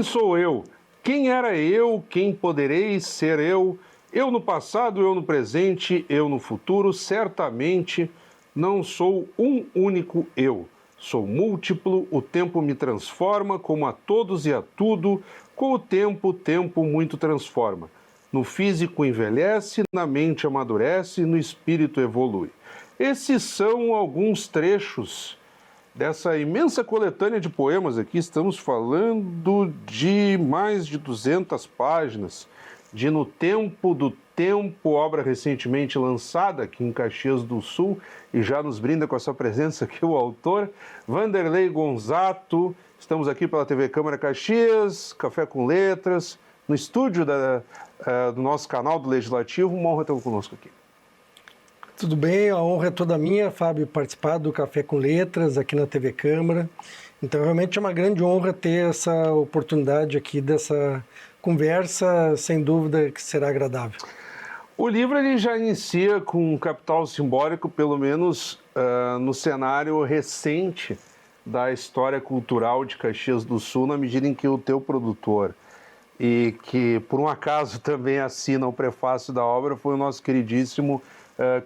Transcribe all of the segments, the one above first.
sou eu? Quem era eu? Quem poderei ser eu? Eu no passado, eu no presente, eu no futuro, certamente não sou um único eu. Sou múltiplo, o tempo me transforma, como a todos e a tudo, com o tempo muito transforma. No físico envelhece, na mente amadurece, no espírito evolui. Esses são alguns trechos dessa imensa coletânea de poemas aqui. Estamos falando de mais de 200 páginas, de No Tempo do Tempo, obra recentemente lançada aqui em Caxias do Sul, e já nos brinda com a sua presença aqui o autor, Vanderlei Gonzato. Estamos aqui pela TV Câmara Caxias, Café com Letras, no estúdio do nosso canal do Legislativo. Uma honra tê-lo conosco aqui. Tudo bem, a honra é toda minha, Fábio, participar do Café com Letras aqui na TV Câmara. Então, realmente é uma grande honra ter essa oportunidade aqui dessa conversa, sem dúvida que será agradável. O livro ele já inicia com um capital simbólico, pelo menos no cenário recente da história cultural de Caxias do Sul, na medida em que o teu produtor, e que por um acaso também assina o prefácio da obra, foi o nosso queridíssimo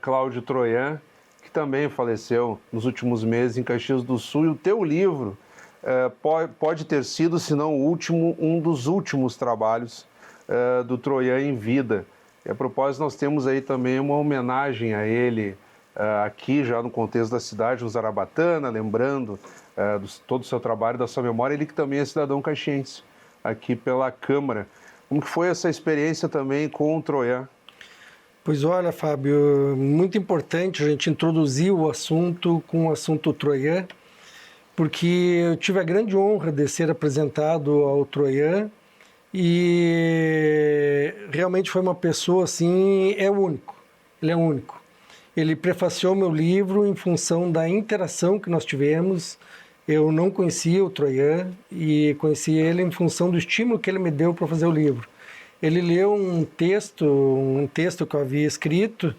Cláudio Troian, que também faleceu nos últimos meses em Caxias do Sul. E o teu livro pode ter sido, se não o último, um dos últimos trabalhos do Troian em vida. E a propósito, nós temos aí também uma homenagem a ele aqui, já no contexto da cidade, no Zarabatana, lembrando todo o seu trabalho, da sua memória. Ele que também é cidadão caxiense, aqui pela Câmara. Como que foi essa experiência também com o Troian? Pois olha, Fábio, muito importante a gente introduzir o assunto com o assunto Troian, porque eu tive a grande honra de ser apresentado ao Troian e realmente foi uma pessoa assim, ele é único. Ele prefaciou meu livro em função da interação que nós tivemos. Eu não conhecia o Troian e conheci ele em função do estímulo que ele me deu para fazer o livro. Ele leu um texto que eu havia escrito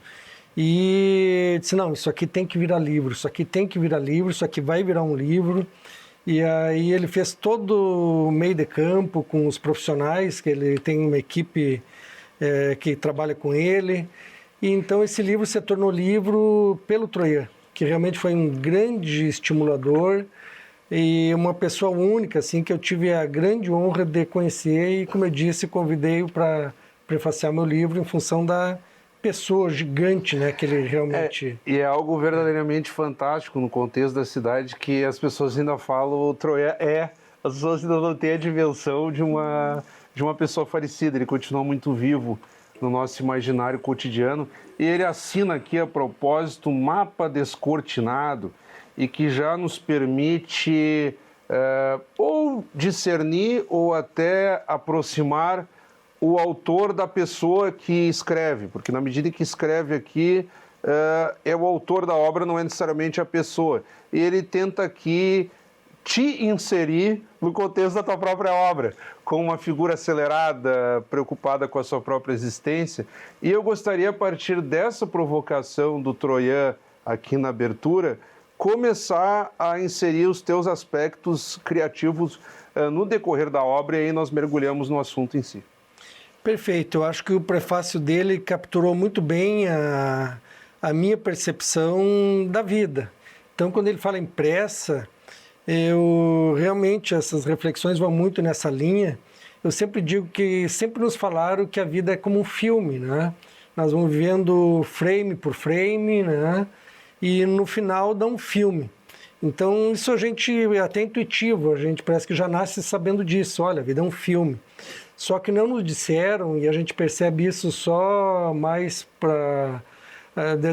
e disse, não, isso aqui tem que virar livro, isso aqui tem que virar livro, isso aqui vai virar um livro. E aí ele fez todo o meio de campo com os profissionais, que ele tem uma equipe que trabalha com ele. E então esse livro se tornou livro pelo Troian, que realmente foi um grande estimulador e uma pessoa única, assim, que eu tive a grande honra de conhecer e, como eu disse, convidei-o para prefaciar meu livro em função da pessoa gigante, né, que ele realmente... E é algo verdadeiramente fantástico no contexto da cidade, que as pessoas ainda falam, o Troian as pessoas ainda não têm a dimensão de uma pessoa falecida. Ele continua muito vivo no nosso imaginário cotidiano, e ele assina aqui, a propósito, um mapa descortinado, e que já nos permite ou discernir ou até aproximar o autor da pessoa que escreve, porque na medida que escreve aqui, é o autor da obra, não é necessariamente a pessoa. E ele tenta aqui te inserir no contexto da tua própria obra, com uma figura acelerada, preocupada com a sua própria existência. E eu gostaria, a partir dessa provocação do Troian aqui na abertura, começar a inserir os teus aspectos criativos no decorrer da obra, e aí nós mergulhamos no assunto em si. Perfeito, eu acho que o prefácio dele capturou muito bem a minha percepção da vida. Então, quando ele fala em pressa, realmente essas reflexões vão muito nessa linha. Eu sempre digo que sempre nos falaram que a vida é como um filme, né? Nós vamos vivendo frame por frame, né? E no final dá um filme. Então isso a gente é até intuitivo, a gente parece que já nasce sabendo disso, olha, a vida é um filme. Só que não nos disseram, e a gente percebe isso só mais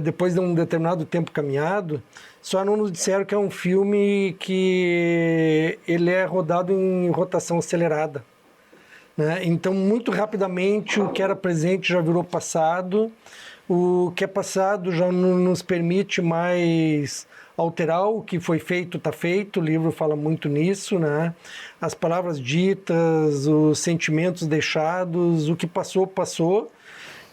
depois de um determinado tempo caminhado, só não nos disseram que é um filme que ele é rodado em rotação acelerada, né? Então muito rapidamente o que era presente já virou passado. O que é passado já não nos permite mais alterar, o que foi feito está feito, o livro fala muito nisso, né? As palavras ditas, os sentimentos deixados, o que passou, passou.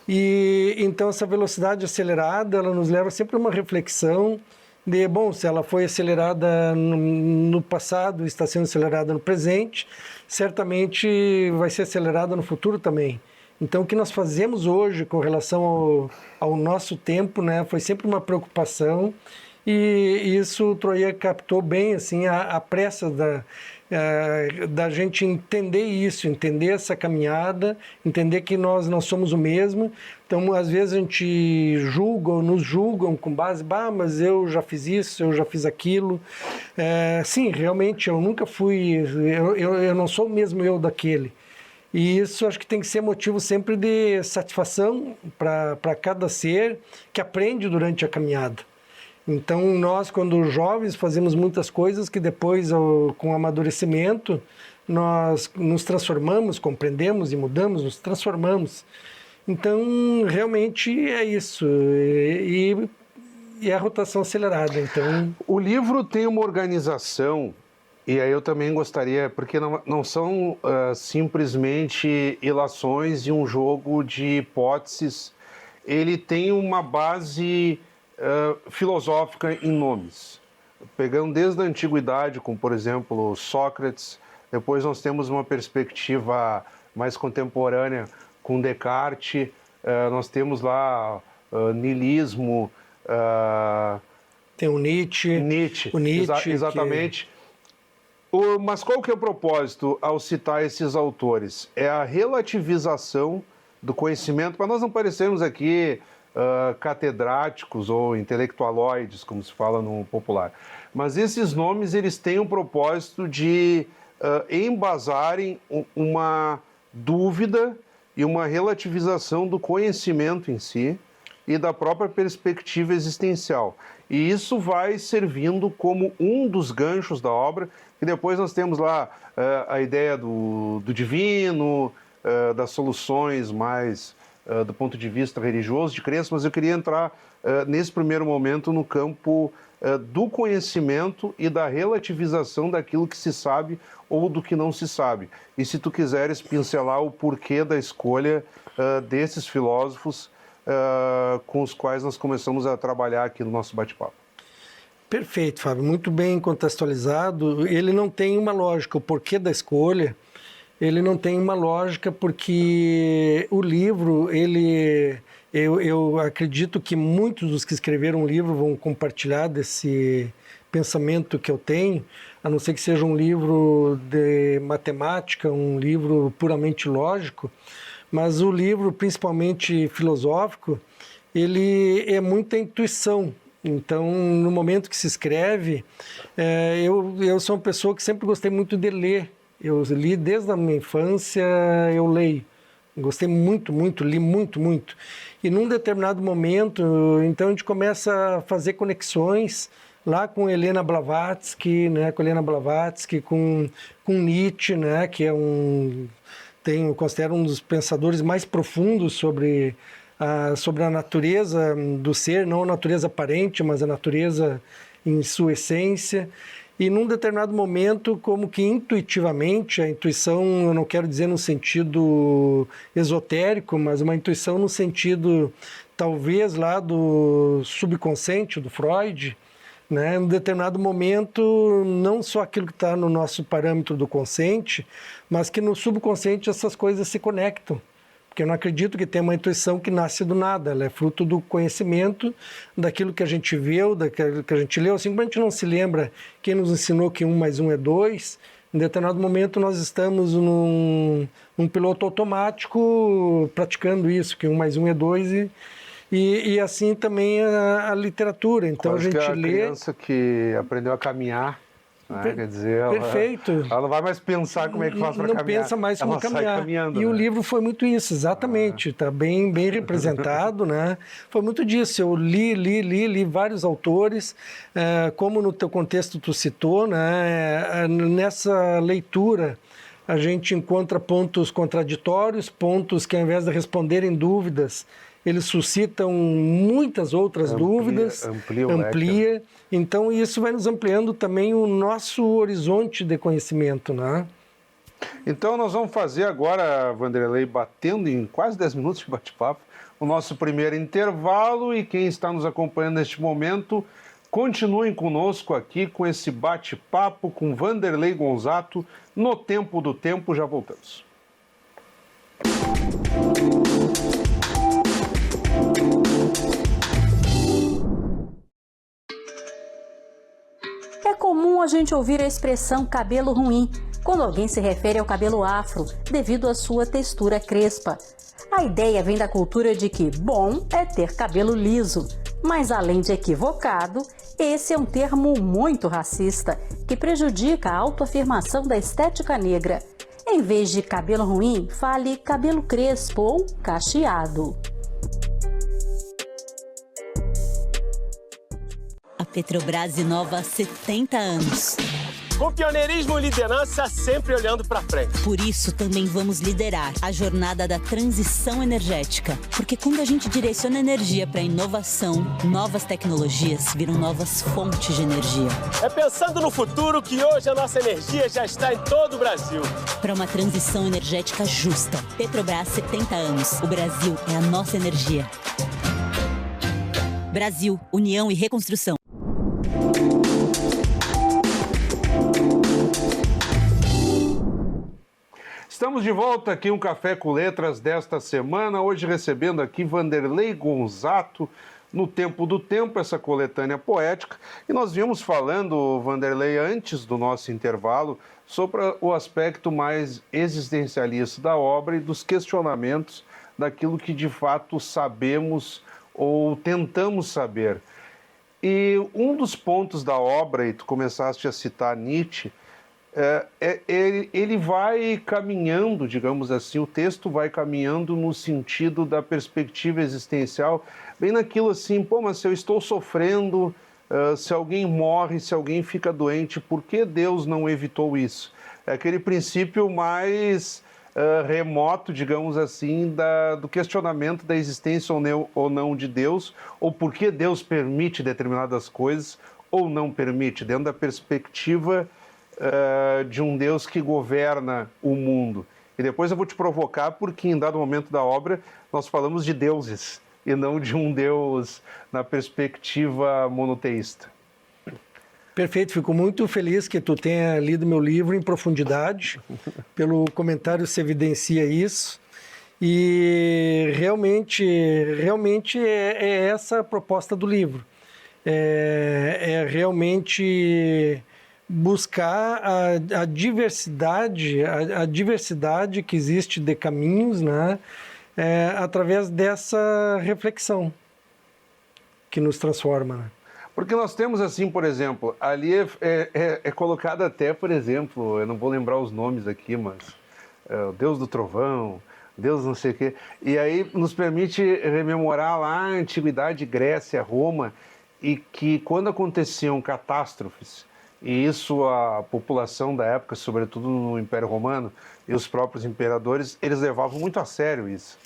E então essa velocidade acelerada, ela nos leva sempre a uma reflexão de, bom, se ela foi acelerada no passado, está sendo acelerada no presente, certamente vai ser acelerada no futuro também. Então, o que nós fazemos hoje com relação ao nosso tempo, né, foi sempre uma preocupação, e isso o Troia captou bem, assim, a pressa da gente entender isso, entender essa caminhada, entender que nós não somos o mesmo. Então, às vezes a gente nos julgam com base, mas eu já fiz isso, eu já fiz aquilo. Sim, realmente, eu nunca fui, eu não sou o mesmo eu daquele. E isso acho que tem que ser motivo sempre de satisfação para cada ser que aprende durante a caminhada. Então, nós, quando jovens, fazemos muitas coisas que depois, com o amadurecimento, nós nos transformamos, compreendemos e mudamos, nos transformamos. Então, realmente é isso. E a rotação acelerada. Então, o livro tem uma organização, e aí eu também gostaria, porque não são simplesmente ilações e um jogo de hipóteses, ele tem uma base filosófica em nomes, pegando desde a antiguidade, como por exemplo Sócrates. Depois nós temos uma perspectiva mais contemporânea com Descartes, nós temos lá niilismo, tem o Nietzsche. O Nietzsche, exatamente. Mas qual que é o propósito ao citar esses autores? É a relativização do conhecimento, para nós não parecermos aqui catedráticos ou intelectualoides, como se fala no popular. Mas esses nomes, eles têm o propósito de embasarem uma dúvida e uma relativização do conhecimento em si e da própria perspectiva existencial. E isso vai servindo como um dos ganchos da obra, e depois nós temos lá a ideia do divino, das soluções mais do ponto de vista religioso, de crença, mas eu queria entrar nesse primeiro momento no campo do conhecimento e da relativização daquilo que se sabe ou do que não se sabe. E se tu quiseres pincelar o porquê da escolha desses filósofos com os quais nós começamos a trabalhar aqui no nosso bate-papo. Perfeito, Fábio. Muito bem contextualizado. Ele não tem uma lógica. O porquê da escolha, ele não tem uma lógica porque o livro, eu acredito que muitos dos que escreveram o livro vão compartilhar desse pensamento que eu tenho, a não ser que seja um livro de matemática, um livro puramente lógico, mas o livro, principalmente filosófico, ele é muita intuição. Então, no momento que se escreve, eu sou uma pessoa que sempre gostei muito de ler. Eu li desde a minha infância, eu leio. Gostei muito, li muito, muito. E num determinado momento, então a gente começa a fazer conexões lá com Helena Blavatsky, né, com Nietzsche, né, que é eu considero um dos pensadores mais profundos sobre a natureza do ser, não a natureza aparente, mas a natureza em sua essência. E num determinado momento, como que intuitivamente, a intuição, eu não quero dizer no sentido esotérico, mas uma intuição no sentido, talvez, lá do subconsciente, do Freud, né? Em um determinado momento, não só aquilo que está no nosso parâmetro do consciente, mas que no subconsciente essas coisas se conectam. Porque eu não acredito que tenha uma intuição que nasce do nada, ela é fruto do conhecimento, daquilo que a gente viu, daquilo que a gente leu. Assim como a gente não se lembra quem nos ensinou que 1 mais 1 é 2, em determinado momento nós estamos num piloto automático praticando isso, que 1 mais 1 é 2, e assim também a literatura. Então quase a gente que lê... criança que aprendeu a caminhar, né? Quer dizer, perfeito. Ela não vai mais pensar como é que faz para caminhar. Não pensa mais como caminhar. Caminhando, e né? o livro foi muito isso, exatamente. Está bem representado, né? Foi muito disso. Eu li vários autores, como no teu contexto tu citou, né? Nessa leitura a gente encontra pontos contraditórios, pontos que ao invés de responderem dúvidas, eles suscitam muitas outras dúvidas, amplia. Então, isso vai nos ampliando também o nosso horizonte de conhecimento, né? Então, nós vamos fazer agora, Vanderlei, batendo em quase 10 minutos de bate-papo, o nosso primeiro intervalo, e quem está nos acompanhando neste momento Continuem conosco aqui com esse bate-papo com Vanderlei Gonzato. No Tempo do Tempo, já voltamos. É comum a gente ouvir a expressão cabelo ruim quando alguém se refere ao cabelo afro, devido à sua textura crespa. A ideia vem da cultura de que bom é ter cabelo liso, mas além de equivocado, esse é um termo muito racista, que prejudica a autoafirmação da estética negra. Em vez de cabelo ruim, fale cabelo crespo ou cacheado. A Petrobras inova há 70 anos. Com pioneirismo e liderança, sempre olhando para frente. Por isso, também vamos liderar a jornada da transição energética. Porque quando a gente direciona energia para inovação, novas tecnologias viram novas fontes de energia. É pensando no futuro que hoje a nossa energia já está em todo o Brasil. Para uma transição energética justa. Petrobras, 70 anos. O Brasil é a nossa energia. Brasil, União e Reconstrução. Estamos de volta aqui, um Café com Letras desta semana, hoje recebendo aqui Vanderlei Gonzato, no Tempo do Tempo, essa coletânea poética. E nós vimos falando, Vanderlei, antes do nosso intervalo, sobre o aspecto mais existencialista da obra e dos questionamentos daquilo que de fato sabemos ou tentamos saber. E um dos pontos da obra, e tu começaste a citar Nietzsche, ele vai caminhando, digamos assim, o texto vai caminhando no sentido da perspectiva existencial, bem naquilo assim, pô, mas se eu estou sofrendo, se alguém morre, se alguém fica doente, por que Deus não evitou isso? É aquele princípio mais remoto, digamos assim, do questionamento da existência ou não de Deus, ou por que Deus permite determinadas coisas ou não permite, dentro da perspectiva de um Deus que governa o mundo. E depois eu vou te provocar, porque em dado momento da obra nós falamos de deuses e não de um Deus na perspectiva monoteísta. Perfeito, fico muito feliz que tu tenha lido meu livro em profundidade. Pelo comentário se evidencia isso. E realmente é essa a proposta do livro. É realmente buscar a diversidade que existe de caminhos, né? Através dessa reflexão que nos transforma, né? Porque nós temos assim, por exemplo, ali é colocado até, por exemplo, eu não vou lembrar os nomes aqui, mas o Deus do Trovão, Deus não sei o quê, e aí nos permite rememorar lá a antiguidade, Grécia, Roma, e que quando aconteciam catástrofes, e isso a população da época, sobretudo no Império Romano, e os próprios imperadores, eles levavam muito a sério isso.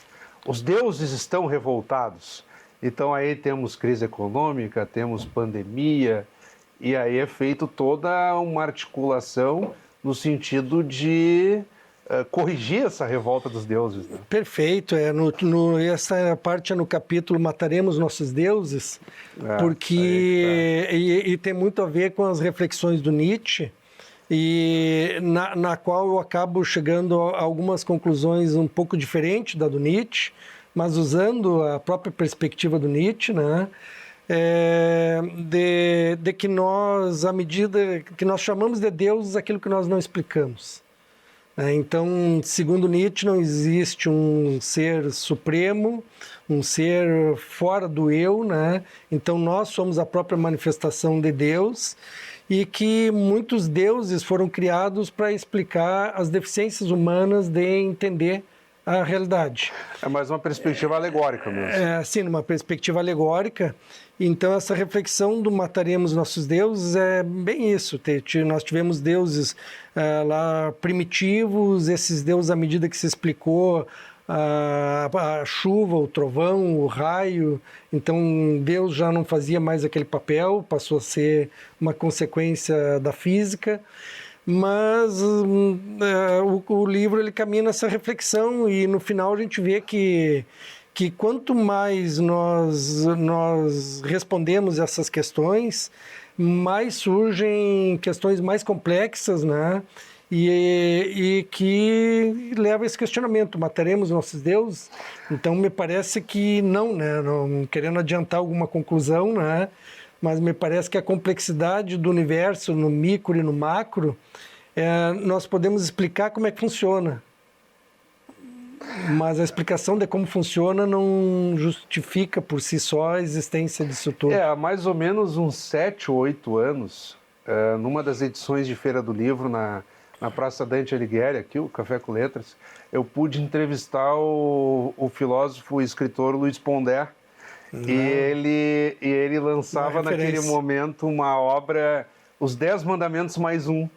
Os deuses estão revoltados. Então aí temos crise econômica, temos pandemia, e aí é feito toda uma articulação no sentido de corrigir essa revolta dos deuses, né? Perfeito, essa parte é no capítulo Mataremos Nossos Deuses, porque e tem muito a ver com as reflexões do Nietzsche, e na qual eu acabo chegando a algumas conclusões um pouco diferentes da do Nietzsche, mas usando a própria perspectiva do Nietzsche, né? De que nós, à medida que nós chamamos de Deus, aquilo que nós não explicamos. Então, segundo Nietzsche, não existe um ser supremo, um ser fora do eu, né? Então, nós somos a própria manifestação de Deus, e que muitos deuses foram criados para explicar as deficiências humanas de entender a realidade. É mais uma perspectiva alegórica mesmo. Sim, uma perspectiva alegórica. Então, essa reflexão do Mataremos Nossos Deuses é bem isso. Nós tivemos deuses lá primitivos, esses deuses, à medida que se explicou a chuva, o trovão, o raio, então Deus já não fazia mais aquele papel, passou a ser uma consequência da física. Mas o livro ele caminha nessa reflexão, e no final a gente vê que que quanto mais nós respondemos essas questões, mais surgem questões mais complexas, né? E que leva a esse questionamento: mataremos nossos deuses? Então me parece que não, né? Não querendo adiantar alguma conclusão, né? Mas me parece que a complexidade do universo no micro e no macro, nós podemos explicar como é que funciona. Mas a explicação de como funciona não justifica por si só a existência disso tudo. Há mais ou menos uns 7 ou 8 anos, numa das edições de Feira do Livro, na Praça Dante Alighieri, aqui, o Café com Letras, eu pude entrevistar o filósofo e escritor Luiz Pondé, e ele lançava naquele momento uma obra, Os 10 Mandamentos mais um.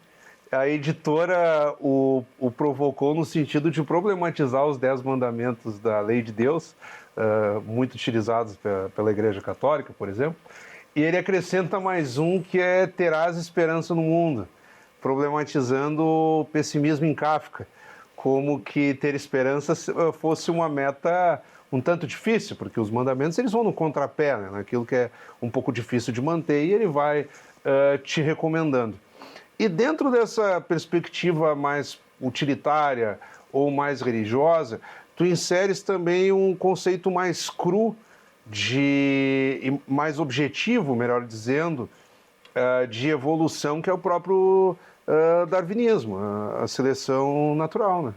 A editora o provocou no sentido de problematizar os 10 mandamentos da lei de Deus, muito utilizados pela Igreja Católica, por exemplo, e ele acrescenta mais um, que é terás esperança no mundo, problematizando o pessimismo em Kafka, como que ter esperança fosse uma meta um tanto difícil, porque os mandamentos eles vão no contrapé, né, naquilo que é um pouco difícil de manter, e ele vai te recomendando. E dentro dessa perspectiva mais utilitária ou mais religiosa, tu inseres também um conceito mais cru, e mais objetivo, melhor dizendo, de evolução, que é o próprio darwinismo, a seleção natural, né?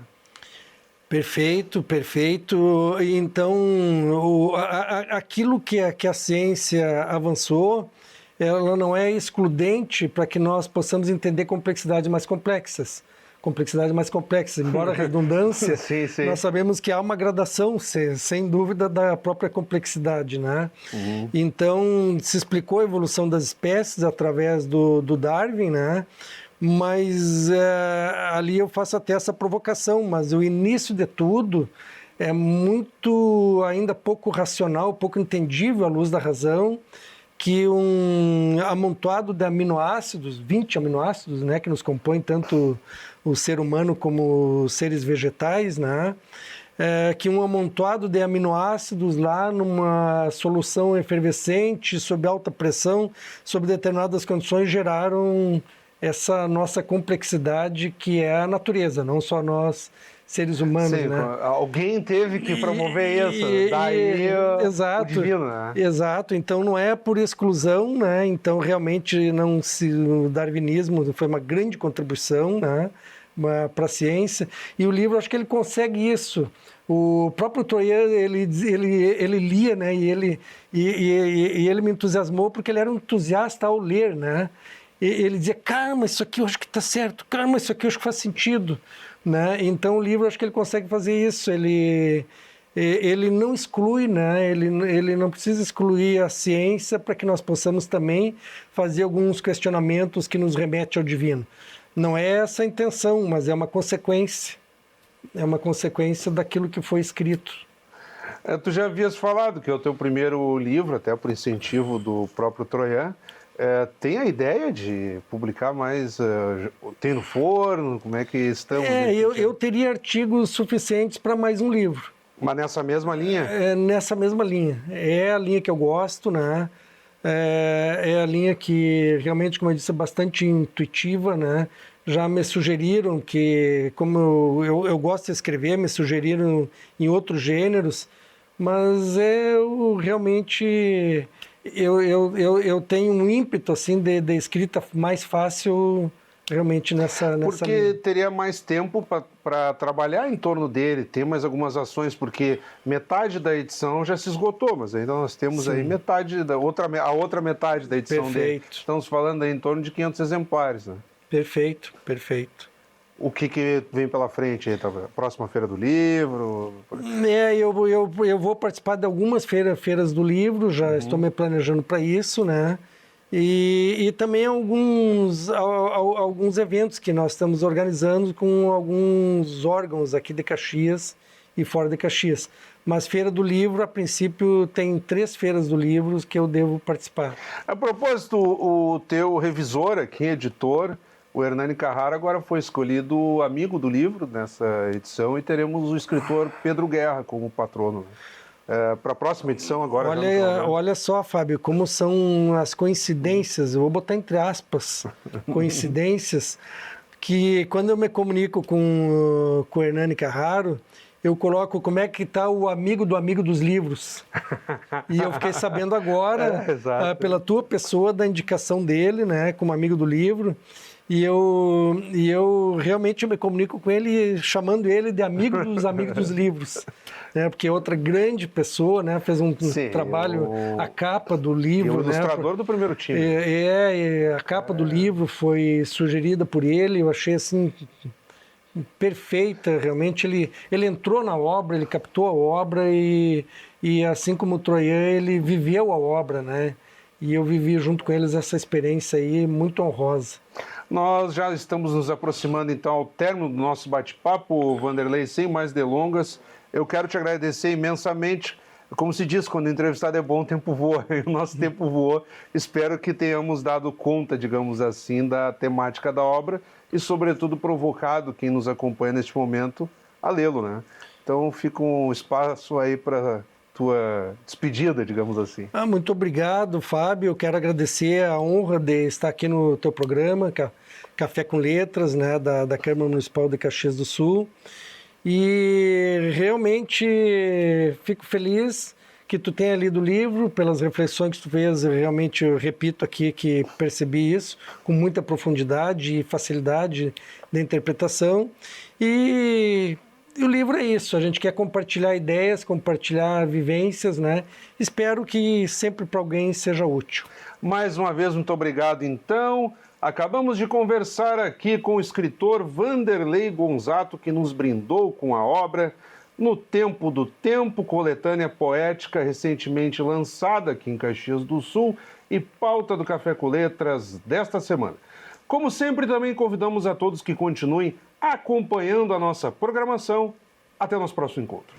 Perfeito, perfeito. Então, aquilo que a ciência avançou, ela não é excludente para que nós possamos entender complexidades mais complexas. Embora a redundância, sim. Nós sabemos que há uma gradação, sem dúvida, da própria complexidade, né? Uhum. Então, se explicou a evolução das espécies através do Darwin, né? Mas ali eu faço até essa provocação, mas o início de tudo é muito, ainda pouco racional, pouco entendível à luz da razão, que um amontoado de aminoácidos, 20 aminoácidos, né, que nos compõem tanto o ser humano como os seres vegetais, né, que um amontoado de aminoácidos lá numa solução efervescente, sob alta pressão, sob determinadas condições, geraram essa nossa complexidade que é a natureza, não só nós, seres humanos, Sim, né? Alguém teve que promover isso, daí o divino, né? Exato, então não é por exclusão, né? Então realmente o darwinismo foi uma grande contribuição, né, para a ciência, e o livro, acho que ele consegue isso. O próprio Troyer, ele lia, né, e ele me entusiasmou porque ele era um entusiasta ao ler, né? Ele dizia: caramba, isso aqui eu acho que está certo, caramba, isso aqui eu acho que faz sentido, né? Então o livro, acho que ele consegue fazer isso, ele não exclui, né? Ele não precisa excluir a ciência para que nós possamos também fazer alguns questionamentos que nos remetem ao divino. Não é essa a intenção, mas é uma consequência daquilo que foi escrito. Tu já havias falado que é o teu primeiro livro, até por incentivo do próprio Troyer. Tem a ideia de publicar mais? Tem no forno? Como é que estamos? Eu teria artigos suficientes para mais um livro. Mas nessa mesma linha? Nessa mesma linha. É a linha que eu gosto, né? É a linha que realmente, como eu disse, é bastante intuitiva, né? Já me sugeriram que, como eu gosto de escrever, me sugeriram em outros gêneros, mas eu realmente... Eu tenho um ímpeto assim de escrita mais fácil realmente nessa porque linha. Teria mais tempo para trabalhar em torno dele, ter mais algumas ações, porque metade da edição já se esgotou, mas ainda nós temos aí metade a outra metade da edição dele. Estamos falando aí em torno de 500 exemplares, né? Perfeito. O que vem pela frente aí? Próxima Feira do Livro? Eu vou participar de algumas feiras do livro, já estou me planejando para isso, né? E também alguns eventos que nós estamos organizando com alguns órgãos aqui de Caxias e fora de Caxias. Mas Feira do Livro, a princípio, tem 3 feiras do livro que eu devo participar. A propósito, o teu revisor aqui, editor, o Hernani Carrara, agora foi escolhido amigo do livro nessa edição, e teremos o escritor Pedro Guerra como patrono. para a próxima edição agora. Olha só, Fábio, como são as coincidências, eu vou botar entre aspas, coincidências, que quando eu me comunico com o Hernani Carraro, eu coloco como é que está o amigo dos livros. E eu fiquei sabendo agora, pela tua pessoa, da indicação dele, né, como amigo do livro. E eu realmente me comunico com ele, chamando ele de amigo dos amigos dos livros. Né, porque outra grande pessoa, né, fez um trabalho, a capa do livro. O ilustrador, né, do primeiro time. A capa do livro foi sugerida por ele, eu achei assim perfeita, realmente ele entrou na obra, ele captou a obra e assim como o Troian, ele viveu a obra, né? E eu vivi junto com eles essa experiência aí muito honrosa. Nós já estamos nos aproximando então ao término do nosso bate-papo, Vanderlei, sem mais delongas. Eu quero te agradecer imensamente. Como se diz, quando o entrevistado é bom, o tempo voa. E o nosso tempo voou. Espero que tenhamos dado conta, digamos assim, da temática da obra e, sobretudo, provocado quem nos acompanha neste momento a lê-lo, né? Então, fica um espaço aí para tua despedida, digamos assim. Muito obrigado, Fábio. Eu quero agradecer a honra de estar aqui no teu programa, Café com Letras, né, da Câmara Municipal de Caxias do Sul. E realmente fico feliz que tu tenha lido o livro, pelas reflexões que tu fez. Realmente eu repito aqui que percebi isso com muita profundidade e facilidade de interpretação. E o livro é isso, a gente quer compartilhar ideias, compartilhar vivências, né? Espero que sempre para alguém seja útil. Mais uma vez, muito obrigado, então. Acabamos de conversar aqui com o escritor Vanderlei Gonzato, que nos brindou com a obra No Tempo do Tempo, coletânea poética recentemente lançada aqui em Caxias do Sul e pauta do Café com Letras desta semana. Como sempre, também convidamos a todos que continuem acompanhando a nossa programação. Até o nosso próximo encontro.